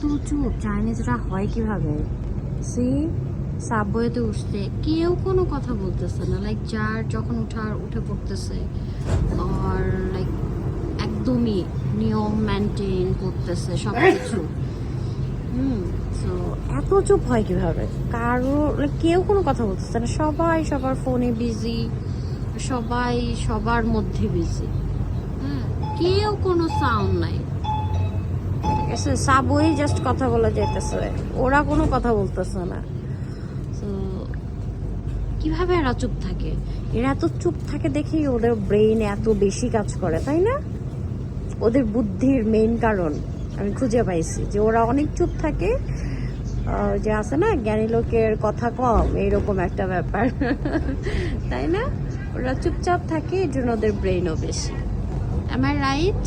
এত চুপ চাইনিজরা হয় কিভাবে? সি সাবওয়েতে উঠতে কেউ কোনো কথা বলতেছে না, লাইক যার যখন উঠে পড়তেছে, আর লাইক একদমই নিয়ম মেনটেন করতেছে সব কিছু। তো এত চুপ হয় কিভাবে? কারো কেউ কোনো কথা বলতেছে না, সবাই সবার ফোনে বিজি, সবাই সবার মধ্যে বিজি। হ্যাঁ, কেউ কোনো সাউন্ড নাই। সাবওয়ে জাস্ট কথা বলা যাইতেছে, ওরা কোনো কথা বলতেছে না। তো কিভাবে এরা চুপ থাকে? এরা এত চুপ থাকে দেখেই ওদের ব্রেইন এত বেশি কাজ করে, তাই না? ওদের বুদ্ধির মেইন কারণ আমি খুঁজে পাইছি যে ওরা অনেক চুপ থাকে। যে আছে না, জ্ঞানী লোকের কথা কম, এইরকম একটা ব্যাপার। তাই না? ওরা চুপচাপ থাকে, এই জন্য ওদের ব্রেইনও বেশি। Am I right?